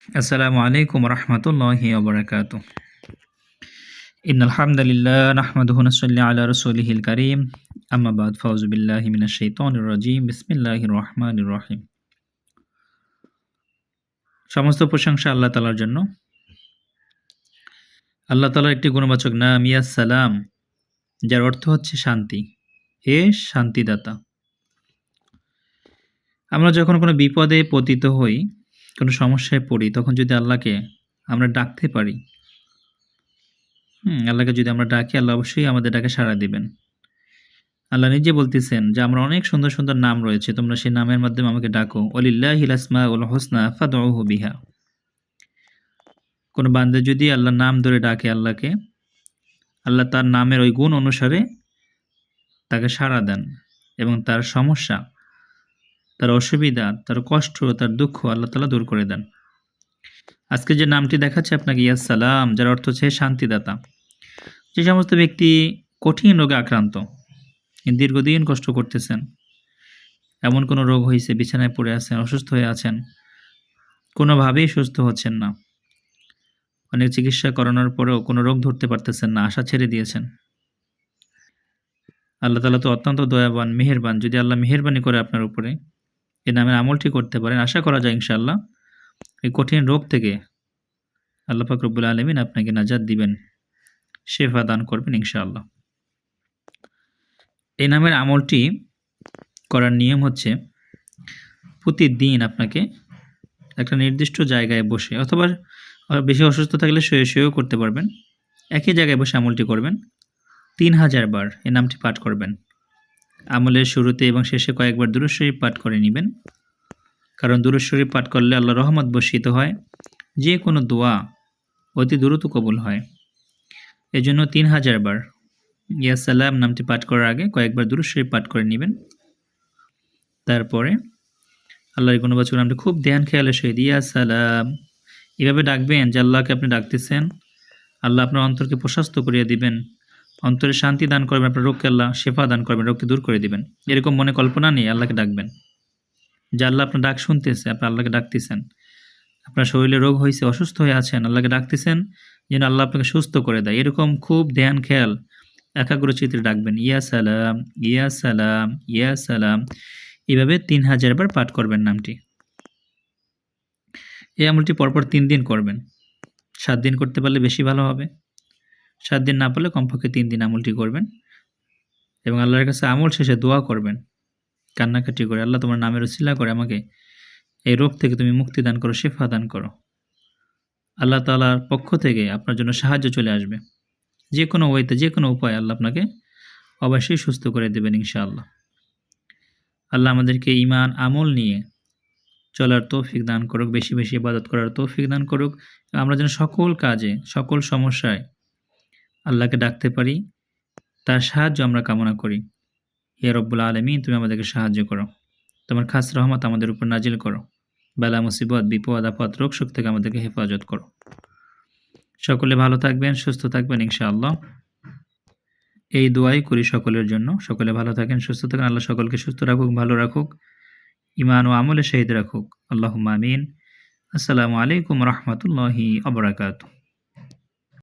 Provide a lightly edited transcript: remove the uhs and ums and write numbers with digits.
আসসালামু আলাইকুম রহমতুল্লাহি ওবরাকাতুহ। ইন্নাল হামদালিল্লাহ নাহমাদুহু ওয়া নুসাল্লি আলা রাসূলিহিল কারীম। আম্মা বাদ, ফাউযু বিল্লাহি মিনাশ শাইতানির রাজীম। বিসমিল্লাহির রহমানির রহিম। সমস্ত প্রশংসা আল্লাহ তাআলার জন্য। আল্লাহ তাআলার একটি গুণবাচক নাম ইয়া সালাম, যার অর্থ হচ্ছে শান্তি। হে শান্তিদাতা। আমরা যখন কোনো বিপদে পতিত হই, কোনো সমস্যায় পড়ি, তখন যদি আল্লাহকে আমরা ডাকতে পারি, আল্লাহকে যদি আমরা ডাকি, আল্লাহ অবশ্যই আমাদের ডাকে সাড়া দিবেন। আল্লাহ নিজে বলতেছেন যে আমার অনেক সুন্দর সুন্দর নাম রয়েছে, তোমরা সেই নামের মাধ্যমে আমাকে ডাকো। ওয়ালিল্লাহিল আসমাউল হুসনা ফাদউহু বিহা। কোন বান্দা যদি আল্লাহর নাম ধরে ডাকে আল্লাহকে, আল্লাহ তার নামের ওই গুণ অনুসারে তাকে সাড়া দেন এবং তার সমস্যা, তার অসুবিধা, তার কষ্ট, তার দুঃখ আল্লাহ তাআলা দূর করে দেন। আজকে যে নামটি দেখাচ্ছে আপনাকে, ইয়া সালাম, যার অর্থ হচ্ছে শান্তিদাতা। যে সমস্ত ব্যক্তি কঠিন রোগে আক্রান্ত, দীর্ঘদিন কষ্ট করতেছেন, এমন কোনো রোগ হয়েছে, বিছানায় পড়ে আছেন, অসুস্থ হয়ে আছেন, কোনোভাবেই সুস্থ হচ্ছেন না, অনেক চিকিৎসা করানোর পরেও কোনো রোগ ধরতে পারতেছেন না, আশা ছেড়ে দিয়েছেন। আল্লাহ তাআলা তো অত্যন্ত দয়াবান, মেহেরবান। যদি আল্লাহ মেহেরবানি করে আপনার উপরে, এই নামের আমলটি করতে পারেন, আশা করা যায় ইনশাআল্লাহ এই কঠিন রোগ থেকে আল্লাহ পাক রব্বুল আলামিন আপনাকে নাজাত দিবেন, শেফা দান করবেন ইনশাআল্লাহ। এই নামের আমলটি করার নিয়ম হচ্ছে, প্রতিদিন আপনাকে একটা নির্দিষ্ট জায়গায় বসে, অথবা বেশি অসুস্থ থাকলে শুয়ে শুয়েও করতে পারবেন, একই জায়গায় বসে আমলটি করবেন। ৩০০০ বার এই নামটি পাঠ করবেন। আমলের শুরুতে এবং শেষে কয়েকবার দুরূদ শরীফ পাঠ করে নেবেন, কারণ দুরূদ শরীফ পাঠ করলে আল্লাহর রহমত বর্ষিত হয়, যে কোনো দোয়া অতি দ্রুত কবুল হয়। এজন্য ৩০০০ বার ইয়া সালাম নামটি পাঠ করার আগে কয়েকবার দুরূদ শরীফ পাঠ করে নেবেন। তারপরে আল্লাহর গুণবাচক নামটি খুব ধ্যান খেয়ালের সহিত ইয়া সালাম এভাবে ডাকবেন যে আল্লাহকে আপনি ডাকতেছেন, আল্লাহ আপনার অন্তরকে প্রশস্ত করিয়ে দিবেন, অন্তরে শান্তি দান করবেন, আপনার রোগকে আল্লাহ শেফা দান করবেন, রোগকে দূর করে দিবেন। এরকম মনে কল্পনা নিয়ে আল্লাহকে ডাকবেন যে আল্লাহ আপনার ডাক শুনতেছে, আপনি আল্লাহকে ডাকতেছেন। আপনার শরীরে রোগ হয়েছে, অসুস্থ হয়ে আছেন, আল্লাহকে ডাকতেছেন যেন আল্লাহ আপনাকে সুস্থ করে দেয়। এরকম খুব ধ্যান খেয়াল একাগ্রচিত্তে ডাকবেন, ইয়া সালাম, ইয়া সালাম, ইয়া সালাম। এভাবে ৩০০০ বার পাঠ করবেন নামটি। এই আমলটি পরপর ৩ দিন করবেন। ৭ দিন করতে পারলে বেশি ভালো হবে। ৭ দিন না পারলে কমপক্ষে ৩ দিন আমলটি করবেন এবং আল্লাহর কাছে আমল শেষে দোয়া করবেন, কান্নাকাটি করে, আল্লাহ তোমার নামের উসিলা করে আমাকে এই রোগ থেকে তুমি মুক্তি দান করো, শেফা দান করো। আল্লাহ তাআলার পক্ষ থেকে আপনার জন্য সাহায্য চলে আসবে। যে কোনো ওয়েতে, যে কোনো উপায়ে আল্লাহ আপনাকে অবশ্যই সুস্থ করে দেবেন ইনশাআল্লাহ। আল্লাহ আমাদেরকে ঈমান আমল নিয়ে চলার তৌফিক দান করুক, বেশি বেশি ইবাদত করার তৌফিক দান করুক। আমরা যেন সকল কাজে, সকল সমস্যায় আল্লাহকে ডাকতে পারি, তার সাহায্য আমরা কামনা করি। হে রব্বুল আলামিন, তুমি আমাদেরকে সাহায্য করো, তোমার খাস রহমত আমাদের উপর নাজিল করো, বালা মুসিবত, বিপদ আপদ, রোগ শোক থেকে আমাদেরকে হেফাজত করো। সকলে ভালো থাকবেন, সুস্থ থাকবেন ইনশাআল্লাহ। এই দোয়াই করি সকলের জন্য। সকলে ভালো থাকেন, সুস্থ থাকেন। আল্লাহ সকলকে সুস্থ রাখুক, ভালো রাখুক, ঈমান ও আমলে শহীদ রাখুক। আল্লাহুম্মা আমিন। আসসালামু আলাইকুম রহমতুল্লাহি ওয়া বারাকাতুহু।